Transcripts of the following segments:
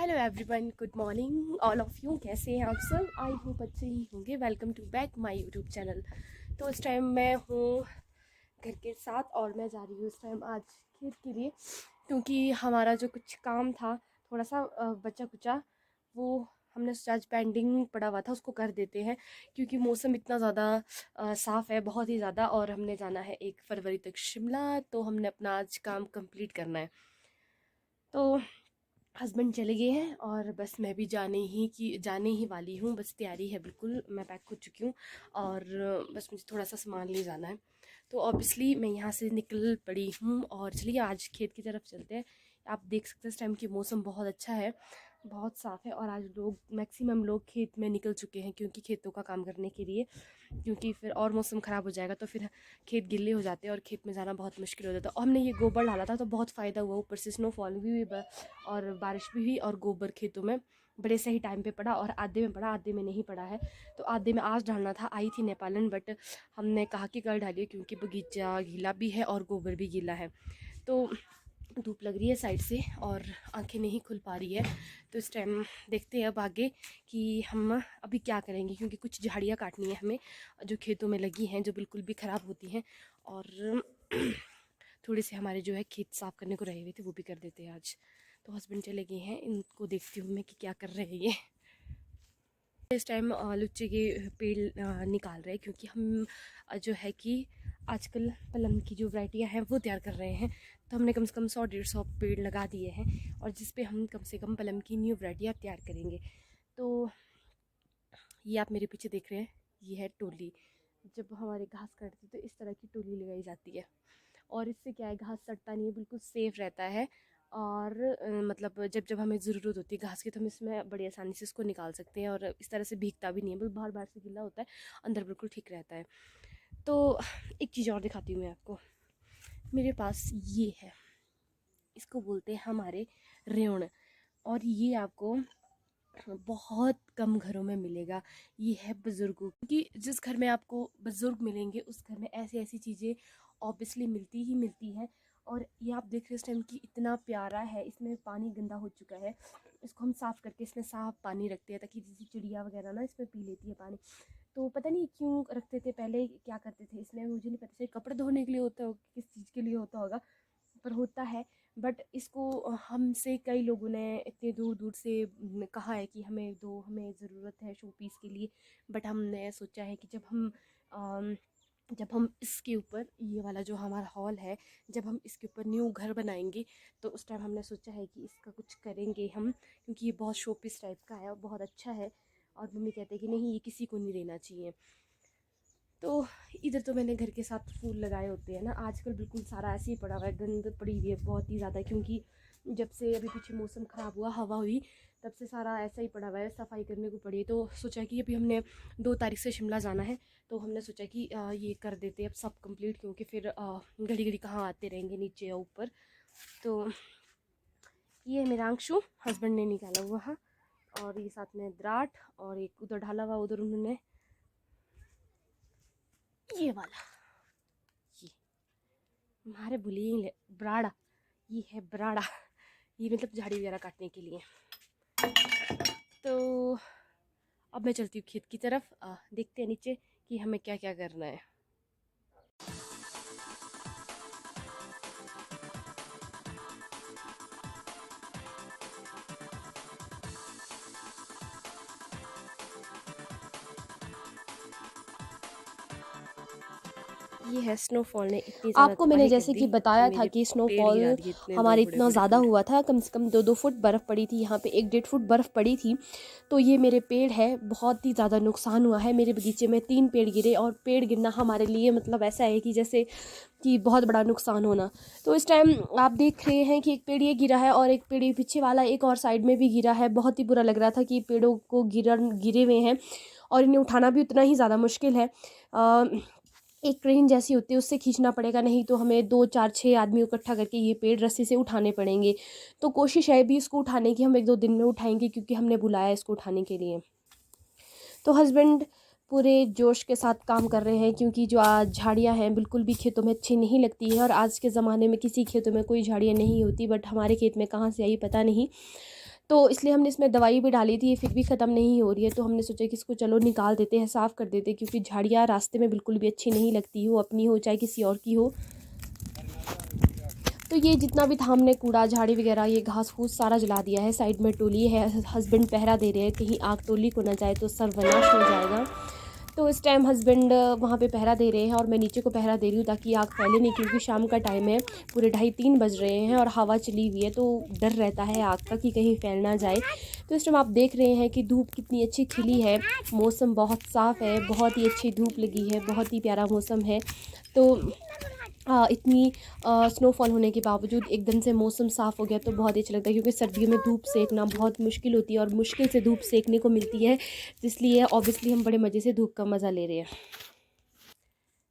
Hello everyone, good morning all of you. कैसे हैं आप सब? आई होप अच्छे ही होंगे। Welcome to back my YouTube channel. तो इस टाइम मैं हूँ घर के साथ और मैं जा रही हूँ इस टाइम आज खेत के लिए, क्योंकि हमारा जो कुछ काम था थोड़ा सा बचा कुचा, वो हमने सोचा आज पेंडिंग पड़ा हुआ था उसको कर देते हैं, क्योंकि मौसम इतना ज़्यादा साफ़ है, बहुत ही ज़्यादा। और हमने जाना है 1 फरवरी तक शिमला, तो हमने अपना आज काम कंप्लीट करना है। तो हस्बैंड चले गए हैं और बस मैं भी जाने ही वाली हूँ। बस तैयारी है, बिल्कुल मैं पैक हो चुकी हूँ और बस मुझे थोड़ा सा सामान ले जाना है। तो ऑब्वियसली मैं यहाँ से निकल पड़ी हूँ और चलिए आज खेत की तरफ चलते हैं। आप देख सकते हैं इस टाइम की मौसम बहुत अच्छा है, बहुत साफ़ है। और आज लोग मैक्सिमम लोग खेत में निकल चुके हैं, क्योंकि खेतों का काम करने के लिए, क्योंकि फिर और मौसम ख़राब हो जाएगा तो फिर खेत गिले हो जाते हैं और खेत में जाना बहुत मुश्किल हो जाता है। और हमने ये गोबर डाला था तो बहुत फ़ायदा हुआ, ऊपर से स्नोफॉल भी हुई और बारिश भी हुई और गोबर खेतों में बड़े सही टाइम पे पड़ा। और आधे में पड़ा, आधे में नहीं पड़ा है। तो आधे में आज डालना था, आई थी नेपालन, बट हमने कहा कि कल डालिए, क्योंकि बगीचा गीला भी है और गोबर भी गीला है। तो धूप लग रही है साइड से और आंखें नहीं खुल पा रही है। तो इस टाइम देखते हैं अब आगे कि हम अभी क्या करेंगे, क्योंकि कुछ झाड़ियाँ काटनी है हमें जो खेतों में लगी हैं, जो बिल्कुल भी ख़राब होती हैं। और थोड़े से हमारे जो है खेत साफ़ करने को रहे हुए थे, वो भी कर देते हैं आज। तो हस्बैंड चले गए हैं, इनको देखती हूँ मैं कि क्या कर रहे हैं ये। इस टाइम लुच्चे के पेड़ निकाल रहे हैं, क्योंकि हम जो है कि आजकल पलम की जो वैरायटियाँ हैं वो तैयार कर रहे हैं। तो हमने कम से कम 100-150 पेड़ लगा दिए हैं, और जिस पे हम कम से कम पलम की न्यू वैरायटियाँ तैयार करेंगे। तो ये आप मेरे पीछे देख रहे हैं, ये है टोली। जब हमारे घास काटते तो इस तरह की टोली लगाई जाती है, और इससे क्या है, घास सड़ता नहीं है, बिल्कुल सेफ़ रहता है। और मतलब जब जब हमें ज़रूरत होती है घास की, तो हम इसमें बड़ी आसानी से इसको निकाल सकते हैं, और इस तरह से भीगता भी नहीं है, बस बाहर बाहर से गीला होता है, अंदर बिल्कुल ठीक रहता है। तो एक चीज़ और दिखाती हूँ मैं आपको। मेरे पास ये है, इसको बोलते हैं हमारे रेवण, और ये आपको बहुत कम घरों में मिलेगा। ये है बुज़ुर्गों की, जिस घर में आपको बुज़ुर्ग मिलेंगे उस घर में ऐसी ऐसी चीज़ें ऑब्वियसली मिलती ही मिलती हैं। और ये आप देख रहे हैं इस टाइम की इतना प्यारा है, इसमें पानी गंदा हो चुका है, इसको हम साफ़ करके इसमें साफ़ पानी रखते हैं, ताकि जैसे चिड़िया वगैरह ना इसमें पी लेती है पानी। तो पता नहीं क्यों रखते थे पहले, क्या करते थे इसमें, मुझे नहीं पता, से कपड़े धोने के लिए होता होगा, किस चीज़ के लिए होता होगा, पर होता है। बट इसको हमसे कई लोगों ने इतने दूर दूर से कहा है कि हमें दो, हमें ज़रूरत है शो पीस के लिए। बट हमने सोचा है कि जब हम इसके ऊपर, ये वाला जो हमारा हॉल है, जब हम इसके ऊपर न्यू घर बनाएंगे, तो उस टाइम हमने सोचा है कि इसका कुछ करेंगे हम, क्योंकि ये बहुत शो पीस टाइप का है और बहुत अच्छा है। और मम्मी कहते हैं कि नहीं, ये किसी को नहीं देना चाहिए। तो इधर तो मैंने घर के साथ फूल लगाए होते हैं ना, आजकल बिल्कुल सारा ऐसे ही पड़ा हुआ है, गंद पड़ी हुई है बहुत ही ज़्यादा, क्योंकि जब से अभी पीछे मौसम ख़राब हुआ, हवा हुई, तब से सारा ऐसा ही पड़ा हुआ है, सफाई करने को पड़ी है। तो सोचा कि अभी हमने 2 तारीख से शिमला जाना है, तो हमने सोचा कि ये कर देते अब सब कंप्लीट, क्योंकि फिर घड़ी घड़ी कहाँ आते रहेंगे नीचे या ऊपर। तो ये है मेरा अंशु, हस्बैंड ने निकाला हुआ है, और ये साथ में द्राट, और एक उधर ढाला हुआ, उधर उन्होंने ये वाला, ये हमारे बुलिए ब्राड़ा, ये है ब्राड़ा, ये मतलब झाड़ी वगैरह काटने के लिए। तो अब मैं चलती हूँ खेत की तरफ, देखते हैं नीचे कि हमें क्या क्या करना है। ये है स्नोफॉल ने इतनी ज़्यादा आपको मैंने तबाही कर जैसे दी कि बताया था मेरे कि पेड़ गिरा स्नोफॉल दिए, इतने दो हमारे बड़े इतना बड़े ज़्यादा पेड़। हुआ था, कम से कम 2-2 फुट बर्फ़ पड़ी थी, यहाँ पे 1-1.5 फुट बर्फ़ पड़ी थी। तो ये मेरे पेड़ है, बहुत ही ज़्यादा नुकसान हुआ है। मेरे बगीचे में 3 पेड़ गिरे, और पेड़ गिरना हमारे लिए मतलब ऐसा है कि जैसे कि बहुत बड़ा नुकसान होना। तो इस टाइम आप देख रहे हैं कि एक पेड़ ये गिरा है, और एक पेड़ ये पीछे वाला एक और साइड में भी गिरा है। बहुत ही बुरा लग रहा था कि पेड़ों को गिरे हुए हैं, और इन्हें उठाना भी उतना ही ज़्यादा मुश्किल है। एक क्रेन जैसी होती है, उससे खींचना पड़ेगा, नहीं तो हमें 2-4-6 आदमी इकट्ठा करके ये पेड़ रस्सी से उठाने पड़ेंगे। तो कोशिश है भी इसको उठाने की, हम 1-2 दिन में उठाएंगे, क्योंकि हमने बुलाया इसको उठाने के लिए। तो हस्बैंड पूरे जोश के साथ काम कर रहे हैं, क्योंकि जो आज झाड़ियाँ हैं बिल्कुल भी खेतों में अच्छी नहीं लगती है, और आज के ज़माने में किसी खेतों में कोई झाड़ियाँ नहीं होती, बट हमारे खेत में कहाँ से आई पता नहीं। तो इसलिए हमने इसमें दवाई भी डाली थी, फिर भी ख़त्म नहीं हो रही है। तो हमने सोचा कि इसको चलो निकाल देते हैं, साफ़ कर देते हैं, क्योंकि झाड़ियाँ रास्ते में बिल्कुल भी अच्छी नहीं लगती, हो अपनी हो चाहे किसी और की हो। तो ये जितना भी था हमने कूड़ा झाड़ी वगैरह ये घास फूस सारा जला दिया है। साइड में टोली है, हस्बैंड पहरा दे रहे हैं, कहीं आग टोली को ना जाए तो सर्वनाश हो जाएगा। तो इस टाइम हस्बैंड वहाँ पे पहरा दे रहे हैं और मैं नीचे को पहरा दे रही हूँ ताकि आग फैले नहीं, क्योंकि शाम का टाइम है, पूरे 2:30-3 बज रहे हैं और हवा चली हुई है, तो डर रहता है आग का कि कहीं फैल ना जाए। तो इस टाइम आप देख रहे हैं कि धूप कितनी अच्छी खिली है, मौसम बहुत साफ़ है, बहुत ही अच्छी धूप लगी है, बहुत ही प्यारा मौसम है। तो इतनी स्नोफॉल होने के बावजूद एकदम से मौसम साफ़ हो गया तो बहुत ही अच्छा लगता है, क्योंकि सर्दियों में धूप सेकना बहुत मुश्किल होती है और मुश्किल से धूप सेकने को मिलती है, इसलिए ऑब्वियसली हम बड़े मज़े से धूप का मज़ा ले रहे हैं।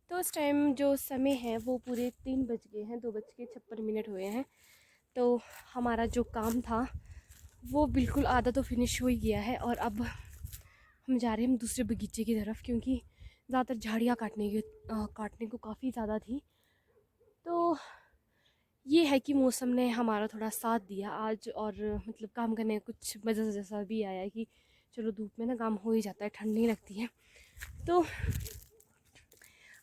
तो इस टाइम जो समय है वो पूरे 3 बज गए हैं, 2:56 हुए हैं। तो हमारा जो काम था वो बिल्कुल आधा तो फिनिश हो ही गया है और अब हम जा रहे हैं दूसरे बगीचे की तरफ, क्योंकि ज़्यादातर झाड़ियाँ काटने को काफ़ी ज़्यादा थी। तो ये है कि मौसम ने हमारा थोड़ा साथ दिया आज, और मतलब काम करने का कुछ मज़ा जैसा भी आया कि चलो धूप में ना काम हो ही जाता है, ठंड नहीं लगती है। तो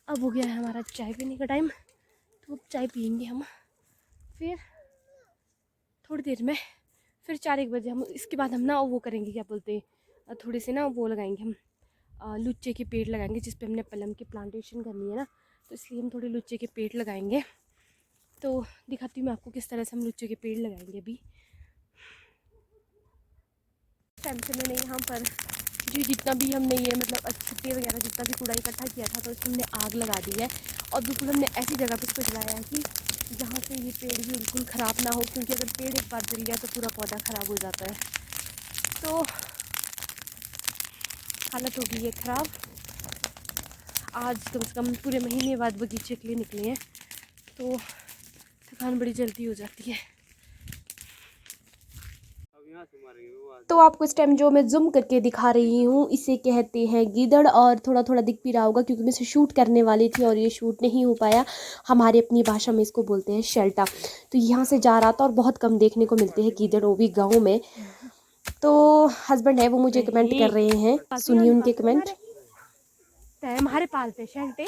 अब हो गया है हमारा चाय पीने का टाइम, तो अब चाय पियेंगे हम, फिर थोड़ी देर में फिर 4-1 बजे हम इसके बाद हम ना वो करेंगे, क्या बोलते हैं, थोड़े से ना वो लगाएंगे हम, लुच्चे के पेड़ लगाएंगे, जिस पे हमने पलम की प्लांटेशन करनी है ना, तो इसलिए हम थोड़े लुच्चे के पेड़ लगाएंगे। तो दिखाती हूँ मैं आपको किस तरह से हम लुच्चे के पेड़ लगाएंगे। अभी टाइम से मैंने यहाँ पर जी जितना भी हमने ये मतलब छुट्टी वगैरह जितना भी कूड़ा इकट्ठा किया था, तो इसमें हमने आग लगा दी है और बिल्कुल हमने ऐसी जगह पर इसको जलाया है कि जहाँ से ये पेड़ भी बिल्कुल ख़राब ना हो, क्योंकि अगर पेड़ एक बार जल गया तो पूरा पौधा ख़राब हो जाता है। तो हालत हो गई है ख़राब। आज कम से कम पूरे महीने बाद बगीचे के लिए निकले हैं, तो थकान बड़ी जल्दी हो जाती है। तो आपको इस टाइम जो मैं जूम करके दिखा रही हूँ इसे कहते हैं गीदड़, और थोड़ा थोड़ा दिख भी रहा होगा क्योंकि मैं इसे शूट करने वाली थी और ये शूट नहीं हो पाया। हमारी अपनी भाषा में इसको बोलते हैं शेल्टा। तो यहाँ से जा रहा था और बहुत कम देखने को मिलते हैं गीदड़, वो भी गाँव में। तो हस्बैंड है वो मुझे कमेंट कर रहे हैं, सुनिए उनके कमेंट। हमारे पालते शेल्टे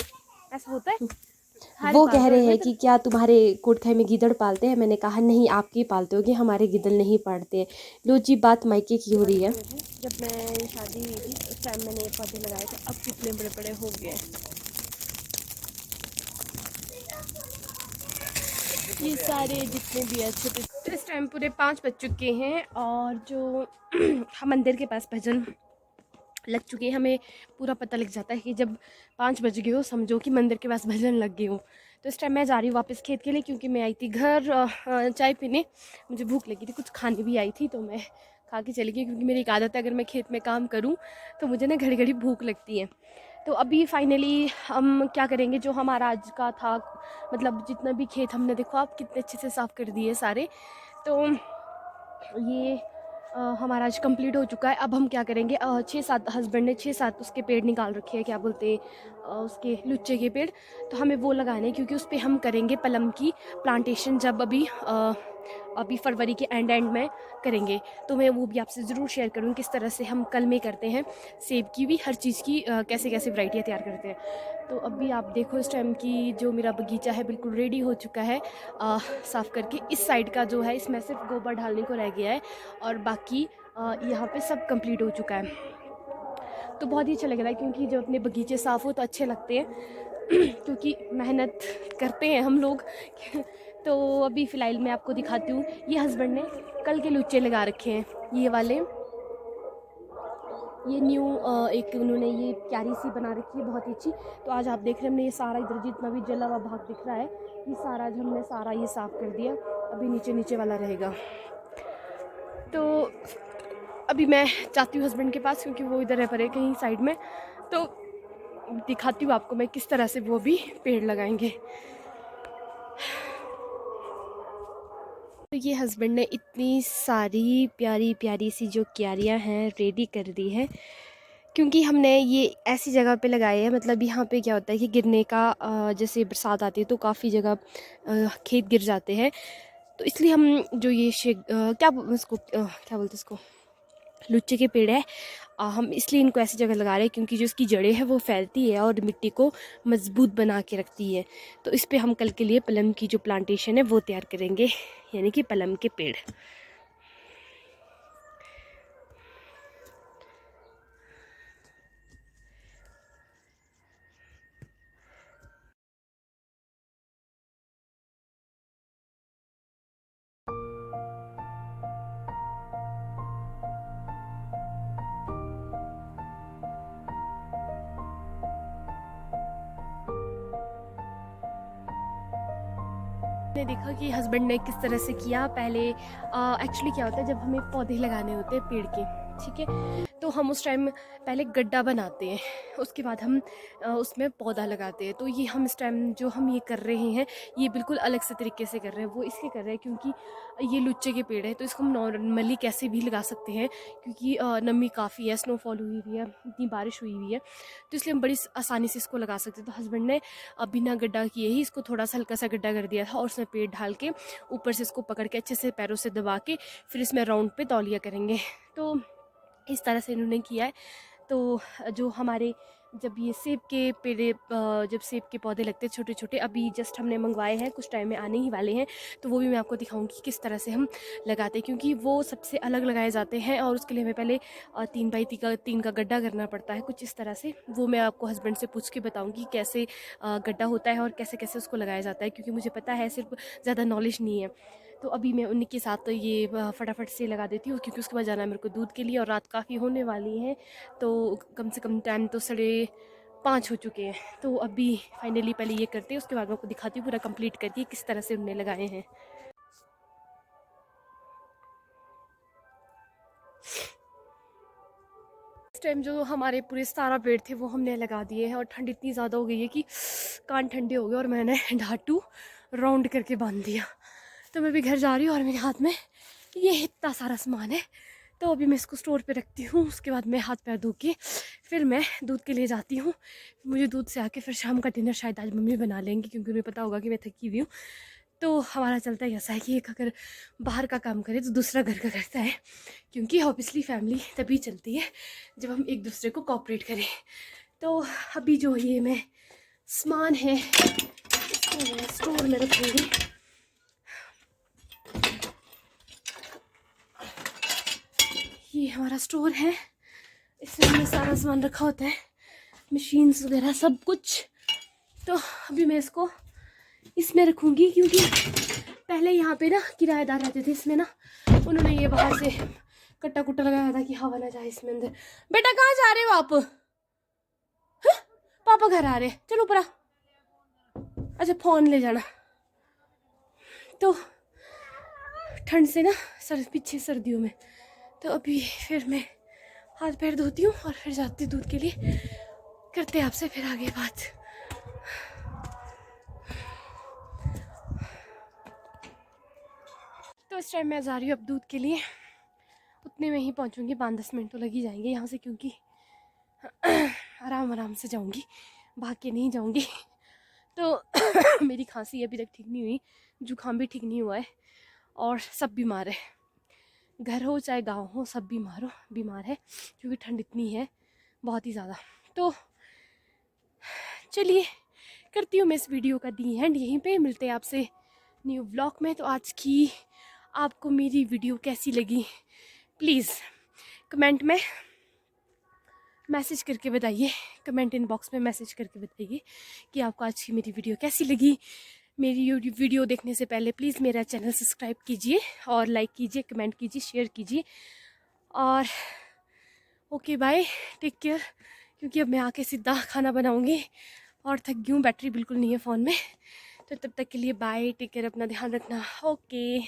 ऐसा होता है। वो कह रहे हैं कि क्या तुम्हारे कोटखाई में गीदड़ पालते हैं? मैंने कहा नहीं, आपके पालते होगे, हमारे गीदड़ नहीं पालते हैं। लो जी, बात मायके की हो रही है। जब मैं शादी हुई थी उस टाइम मैंने पौधे लगाए थे, अब कितने बड़े बड़े हो गए। ये सारे जितने भी अच्छे थे, तो इस टाइम पूरे 5 बज चुके हैं और जो मंदिर के पास भजन लग चुके हैं। हमें पूरा पता लग जाता है कि जब 5 बज गए हो समझो कि मंदिर के पास भजन लग गए हो। तो इस टाइम मैं जा रही हूँ वापस खेत के लिए, क्योंकि मैं आई थी घर चाय पीने, मुझे भूख लगी थी, कुछ खाने भी आई थी तो मैं खा के चली गई, क्योंकि मेरी एक आदत है अगर मैं खेत में काम करूँ तो मुझे ना घड़ी घड़ी भूख लगती है। तो अभी फाइनली हम क्या करेंगे, जो हमारा आज का था मतलब जितना भी खेत हमने देखो आप कितने अच्छे से साफ़ कर दिए सारे। तो ये हमारा आज कंप्लीट हो चुका है। अब हम क्या करेंगे, 6-7 हस्बैंड ने 6-7 उसके पेड़ निकाल रखे हैं, क्या बोलते हैं उसके लुच्चे के पेड़, तो हमें वो लगाने हैं, क्योंकि उस पर हम करेंगे पलम की प्लांटेशन, जब अभी फरवरी के एंड में करेंगे। तो मैं वो भी आपसे ज़रूर शेयर करूँ किस तरह से हम कल में करते हैं, सेब की भी, हर चीज़ की कैसे कैसे वैरायटियाँ तैयार करते हैं। तो अभी आप देखो इस टाइम की जो मेरा बगीचा है बिल्कुल रेडी हो चुका है साफ़ करके। इस साइड का जो है इसमें सिर्फ गोबर डालने को रह गया है और बाकी यहाँ पे सब कंप्लीट हो चुका है। तो बहुत ही अच्छा लग रहा है, क्योंकि जब अपने बगीचे साफ़ हो तो अच्छे लगते हैं क्योंकि मेहनत करते हैं हम लोग तो अभी फ़िलहाल मैं आपको दिखाती हूँ, ये हस्बैंड ने कल के लुच्चे लगा रखे हैं, ये वाले, ये न्यू एक उन्होंने ये क्यारी सी बना रखी है बहुत ही अच्छी। तो आज आप देख रहे हैं हमने ये सारा इधर जितना भी जला हुआ भाग दिख रहा है, ये सारा आज हमने सारा ये साफ़ कर दिया, अभी नीचे नीचे वाला रहेगा। तो अभी मैं जाती हूँ हस्बैंड के पास, क्योंकि वो इधर है परे कहीं साइड में, तो दिखाती हूँ आपको मैं किस तरह से वो भी पेड़ लगाएंगे। तो ये हस्बैंड ने इतनी सारी प्यारी प्यारी सी जो क्यारियाँ हैं रेडी कर दी है, क्योंकि हमने ये ऐसी जगह पे लगाए हैं, मतलब यहाँ पे क्या होता है कि गिरने का जैसे बरसात आती है तो काफ़ी जगह खेत गिर जाते हैं, तो इसलिए हम जो ये क्या बोलते हैं इसको, लुच्चे के पेड़ है, हम इसलिए इनको ऐसी जगह लगा रहे हैं क्योंकि जो इसकी जड़ें हैं वो फैलती है और मिट्टी को मजबूत बना के रखती है। तो इस पे हम कल के लिए प्लम की जो प्लांटेशन है वो तैयार करेंगे, यानी कि प्लम के पेड़। मैंने देखा कि हस्बैंड ने किस तरह से किया। पहले एक्चुअली क्या होता है, जब हमें पौधे लगाने होते हैं पेड़ के, ठीक है, तो हम उस टाइम पहले गड्ढा बनाते हैं, उसके बाद हम उसमें पौधा लगाते हैं। तो ये हम इस टाइम जो हम ये कर रहे हैं ये बिल्कुल अलग से तरीके से कर रहे हैं। वो इसलिए कर रहे हैं क्योंकि ये लुच्चे के पेड़ है, तो इसको हम नॉर्मली कैसे भी लगा सकते हैं क्योंकि नमी काफ़ी है, स्नोफॉल हुई हुई है, इतनी बारिश हुई हुई है, तो इसलिए हम बड़ी आसानी से इसको लगा सकते हैं। तो हस्बैंड ने बिना गड्ढा किए ही इसको थोड़ा सा हल्का सा गड्ढा कर दिया था और उसमें पेड़ ढाल के ऊपर से इसको पकड़ के अच्छे से पैरों से दबा के फिर इसमें राउंड पे तौलिया करेंगे। तो इस तरह से इन्होंने किया है। तो जो हमारे जब ये सेब के पेड़ जब सेब के पौधे लगते हैं छोटे छोटे, अभी जस्ट हमने मंगवाए हैं, कुछ टाइम में आने ही वाले हैं, तो वो भी मैं आपको दिखाऊंगी किस तरह से हम लगाते हैं, क्योंकि वो सबसे अलग लगाए जाते हैं और उसके लिए हमें पहले 3x3 का गड्ढा करना पड़ता है कुछ इस तरह से। वो मैं आपको हस्बैंड से पूछ के बताऊँगी कैसे गड्ढा होता है और कैसे कैसे उसको लगाया जाता है, क्योंकि मुझे पता है, सिर्फ ज़्यादा नॉलेज नहीं है। तो अभी मैं उन्हीं के साथ तो ये फटाफट से लगा देती हूँ क्योंकि उसके बाद जाना है मेरे को दूध के लिए और रात काफ़ी होने वाली है, तो कम से कम टाइम तो 5:30 हो चुके हैं। तो अभी फाइनली पहले ये करते हैं, उसके बाद मैं आपको दिखाती हूँ पूरा कंप्लीट करके किस तरह से उन्होंने लगाए हैं। इस टाइम जो हमारे पूरे 17 पेड़ थे वो हमने लगा दिए हैं और ठंड इतनी ज़्यादा हो गई है कि कान ठंडे हो गए और मैंने ढाटू राउंड करके बांध दिया। तो मैं भी घर जा रही हूँ और मेरे हाथ में ये इतना सारा सामान है, तो अभी मैं इसको स्टोर पे रखती हूँ, उसके बाद मैं हाथ पैर धो के फिर मैं दूध के लिए जाती हूँ। मुझे दूध से आके फिर शाम का डिनर शायद आज मम्मी बना लेंगी क्योंकि उन्हें पता होगा कि मैं थकी हुई हूँ। तो हमारा चलता ही ऐसा है कि एक अगर बाहर का काम करे तो दूसरा घर का करता है, क्योंकि ऑब्वियसली फैमिली तभी चलती है जब हम एक दूसरे को कोऑपरेट करें। तो अभी जो ये मैं सामान है इसको मैं स्टोर में रखूँगी। ये हमारा स्टोर है, इसमें हमने सारा सामान रखा होता है, मशीन्स वगैरह सब कुछ। तो अभी मैं इसको इसमें रखूँगी क्योंकि पहले यहाँ पे ना किराएदार रहते थे इसमें ना, उन्होंने ये बाहर से कट्टा कुट्टा लगाया था कि हवा ना जाए इसमें अंदर। बेटा कहाँ जा रहे हो आप? हाँ? पापा घर आ रहे, चलो ऊपर आ। अच्छा फ़ोन ले जाना। तो ठंड से ना पीछे सर्दियों में, तो अभी फिर मैं हाथ पैर धोती हूँ और फिर जाती दूध के लिए, करते हैं आपसे फिर आगे बात। तो इस टाइम मैं जा रही हूँ अब दूध के लिए, उतने में ही पहुँचूँगी, 5-10 मिनट तो लग ही जाएंगे यहाँ से, क्योंकि आराम आराम से जाऊँगी, भाग के नहीं जाऊँगी। तो मेरी खांसी अभी तक ठीक नहीं हुई, जुकाम भी ठीक नहीं हुआ है और सब बीमार है, घर हो चाहे गांव हो सब बीमार है क्योंकि ठंड इतनी है बहुत ही ज़्यादा। तो चलिए करती हूँ मैं इस वीडियो का दी एंड, यहीं पे मिलते हैं आपसे न्यू व्लॉग में। तो आज की आपको मेरी वीडियो कैसी लगी प्लीज़ कमेंट में मैसेज करके बताइए, कमेंट इनबॉक्स में मैसेज करके बताइए कि आपको आज की मेरी वीडियो कैसी लगी। मेरी वीडियो देखने से पहले प्लीज़ मेरा चैनल सब्सक्राइब कीजिए और लाइक कीजिए, कमेंट कीजिए, शेयर कीजिए और ओके बाय, टेक केयर, क्योंकि अब मैं आके सीधा खाना बनाऊंगी और थक गई हूँ, बैटरी बिल्कुल नहीं है फ़ोन में। तो तब तक के लिए बाय, टेक केयर, अपना ध्यान रखना, ओके।